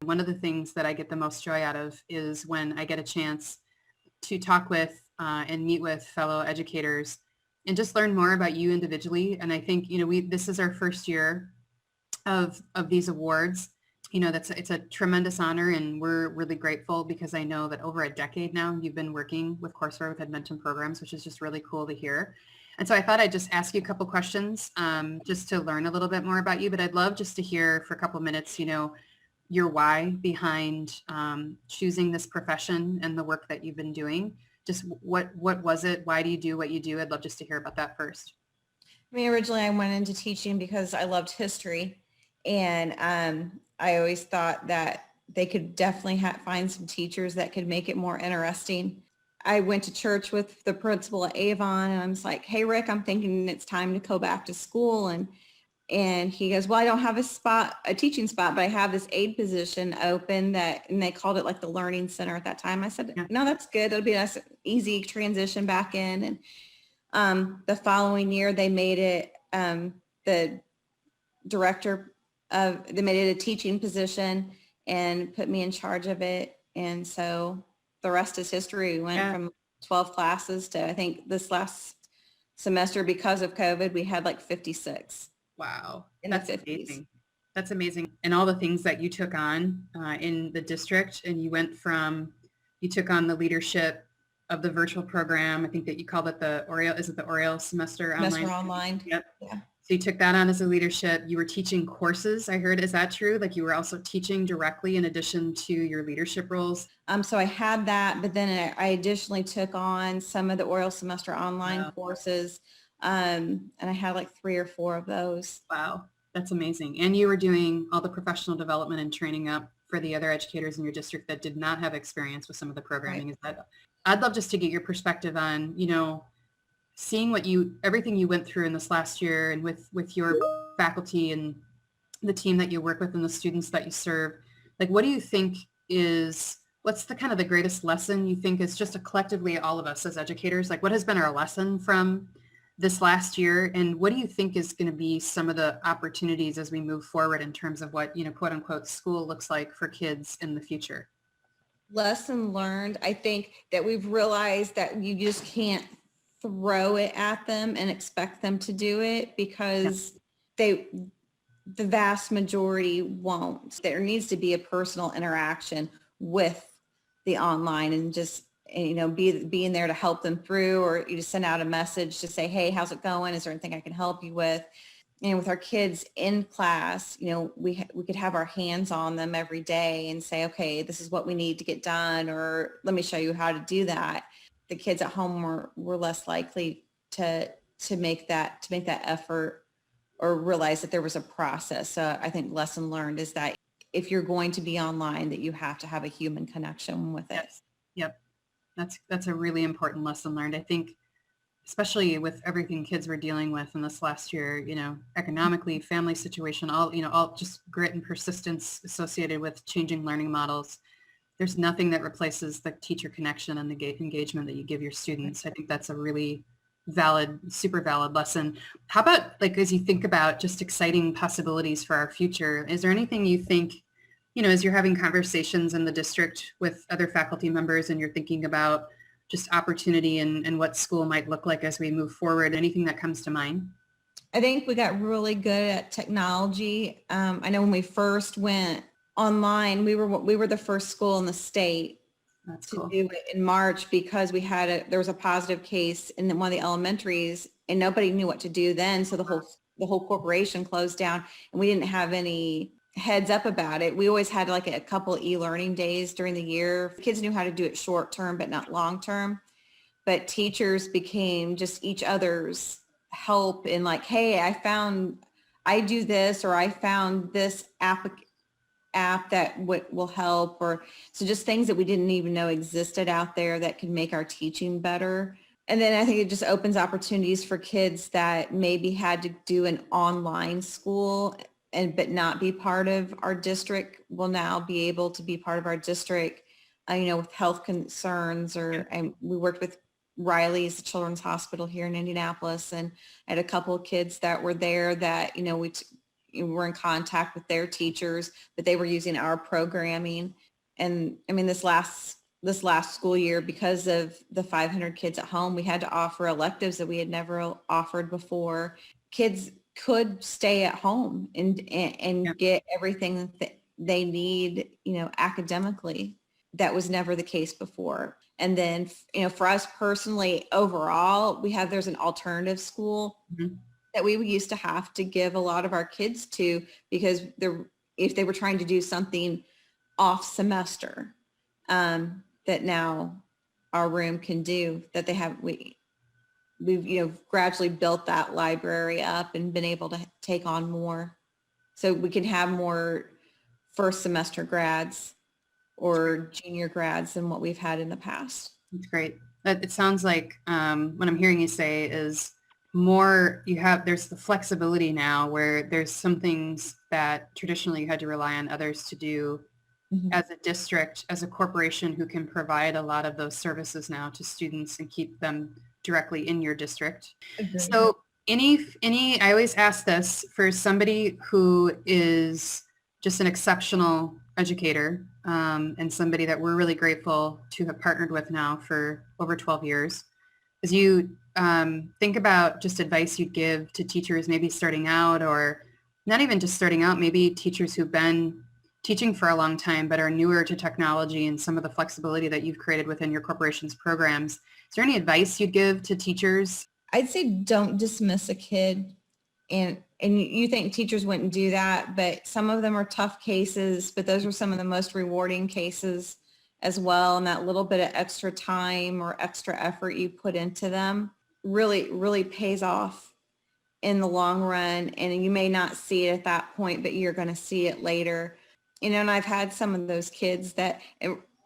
One of the things that I get the most joy out of is when I get a chance to talk with and meet with fellow educators and just learn more about you individually. And I think, this is our first year of these awards. It's a tremendous honor, and we're really grateful because I know that over a decade now you've been working with courseware with Edmentum programs, which is just really cool to hear. And so I thought I'd just ask you a couple questions just to learn a little bit more about you, but I'd love just to hear for a couple minutes, your why behind choosing this profession and the work that you've been doing. Just what was it? Why do you do what you do? I'd love just to hear about that first. Originally I went into teaching because I loved history, and I always thought that they could definitely find some teachers that could make it more interesting. I went to church with the principal at Avon, and I was like, "Hey, Rick, I'm thinking it's time to go back to school." And he goes, "Well, I don't have a teaching spot, but I have this aide position open and they called it like the Learning Center at that time." I said, Yeah. "No, that's good. It'll be a nice, easy transition back in." And the following year, they made it they made it a teaching position and put me in charge of it. And so the rest is history. We went from 12 classes to, I think this last semester, because of COVID, we had like 56. Wow. That's amazing. That's amazing. And all the things that you took on in the district, and you took on the leadership of the virtual program. I think that you called it the Oriole semester online? Semester online. Yep. Yeah. So you took that on as a leadership. You were teaching courses, I heard. Is that true? Like you were also teaching directly in addition to your leadership roles? So I had that, but then I additionally took on some of the Oriole semester online courses. And I had like 3 or 4 of those. Wow. That's amazing. And you were doing all the professional development and training up for the other educators in your district that did not have experience with some of the programming. Right. I'd love just to get your perspective on, seeing everything you went through in this last year, and with your faculty and the team that you work with and the students that you serve. Like, what do you think what's the kind of the greatest lesson you think is just collectively all of us as educators? Like, what has been our lesson from this last year, and what do you think is going to be some of the opportunities as we move forward in terms of what, quote unquote, school looks like for kids in the future? Lesson learned. I think that we've realized that you just can't throw it at them and expect them to do it, because the vast majority won't. There needs to be a personal interaction with the online, and just, being there to help them through, or you just send out a message to say, "Hey, how's it going? Is there anything I can help you with?" And with our kids in class, we could have our hands on them every day and say, "Okay, this is what we need to get done," or "Let me show you how to do that." The kids at home were less likely to make that effort or realize that there was a process. So I think lesson learned is that if you're going to be online, that you have to have a human connection with it. Yes. Yep. That's a really important lesson learned. I think, especially with everything kids were dealing with in this last year, economically, family situation, all just grit and persistence associated with changing learning models. There's nothing that replaces the teacher connection and the engagement that you give your students. I think that's a really super valid lesson. How about, like, as you think about just exciting possibilities for our future, is there anything you think, as you're having conversations in the district with other faculty members and you're thinking about just opportunity and what school might look like as we move forward, anything that comes to mind? I think we got really good at technology. I know when we first went online, we were the first school in the state to do it in March, because there was a positive case in one of the elementaries, and nobody knew what to do then. So the whole corporation closed down, and we didn't have any heads up about it. We always had like a couple e-learning days during the year. Kids knew how to do it short term, but not long term. But teachers became just each other's help in like, "Hey, I do this," or "I found this app that will help," or so just things that we didn't even know existed out there that could make our teaching better. And then I think it just opens opportunities for kids that maybe had to do an online school but not be part of our district, will now be able to be part of our district, with health concerns. And we worked with Riley's Children's Hospital here in Indianapolis, and I had a couple of kids that were there that, were in contact with their teachers, but they were using our programming. And I mean, this last school year, because of the 500 kids at home, we had to offer electives that we had never offered before. Kids could stay at home and Yeah. get everything that they need, academically. That was never the case before. And then, for us personally, overall, there's an alternative school that we used to have to give a lot of our kids to, because if they were trying to do something off semester, that now our room can do, that we've gradually built that library up and been able to take on more, so we can have more first semester grads or junior grads than what we've had in the past. That's great. It sounds like what I'm hearing you say is more there's the flexibility now where there's some things that traditionally you had to rely on others to do as a district, as a corporation who can provide a lot of those services now to students and keep them directly in your district. Agreed. So I always ask this for somebody who is just an exceptional educator, and somebody that we're really grateful to have partnered with now for over 12 years. As you think about just advice you'd give to teachers maybe starting out, or not even just starting out, maybe teachers who've been teaching for a long time but are newer to technology and some of the flexibility that you've created within your corporation's programs. Is there any advice you'd give to teachers? I'd say don't dismiss a kid. And you think teachers wouldn't do that, but some of them are tough cases, but those are some of the most rewarding cases as well. And that little bit of extra time or extra effort you put into them really, really pays off in the long run. And you may not see it at that point, but you're going to see it later. And I've had some of those kids that,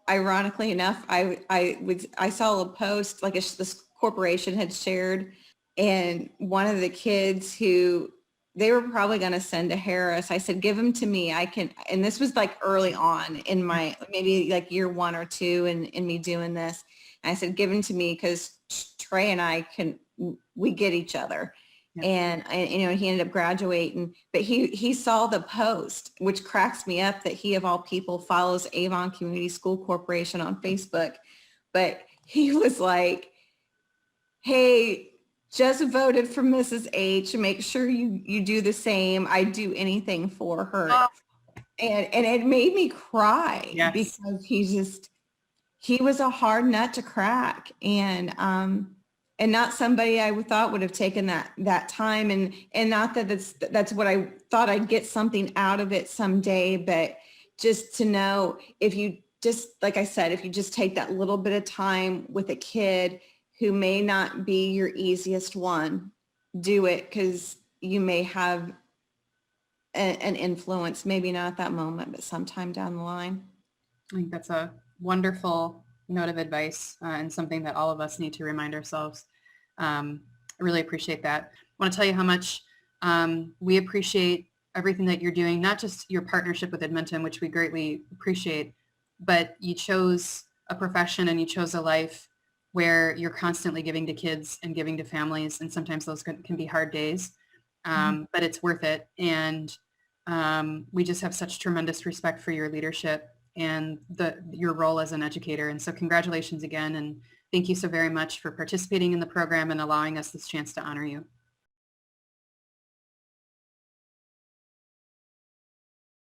ironically enough, I saw a post like this corporation had shared, and one of the kids who they were probably going to send to Harris, I said, give them to me. I can, and this was like early on in my, maybe like year 1 or 2 in me doing this. And I said, give them to me because Trey and I we get each other. Yeah. And he ended up graduating, but he saw the post, which cracks me up that he of all people follows Avon Community School Corporation on Facebook. But he was like, hey, just voted for Mrs. H. Make sure you do the same. I'd do anything for her. Oh. And it made me cry. Yes. Because he was a hard nut to crack. And not somebody I thought would have taken that time, and not that that's what I thought I'd get something out of it someday, but just to know, if you just, like I said, if you just take that little bit of time with a kid who may not be your easiest one, do it, because you may have an influence, maybe not at that moment, but sometime down the line. I think that's a wonderful note of advice, and something that all of us need to remind ourselves. I really appreciate that. I want to tell you how much we appreciate everything that you're doing, not just your partnership with Edmentum, which we greatly appreciate, but you chose a profession and you chose a life where you're constantly giving to kids and giving to families, and sometimes those can be hard days, but it's worth it. And we just have such tremendous respect for your leadership and your role as an educator. And so congratulations again, and thank you so very much for participating in the program and allowing us this chance to honor you.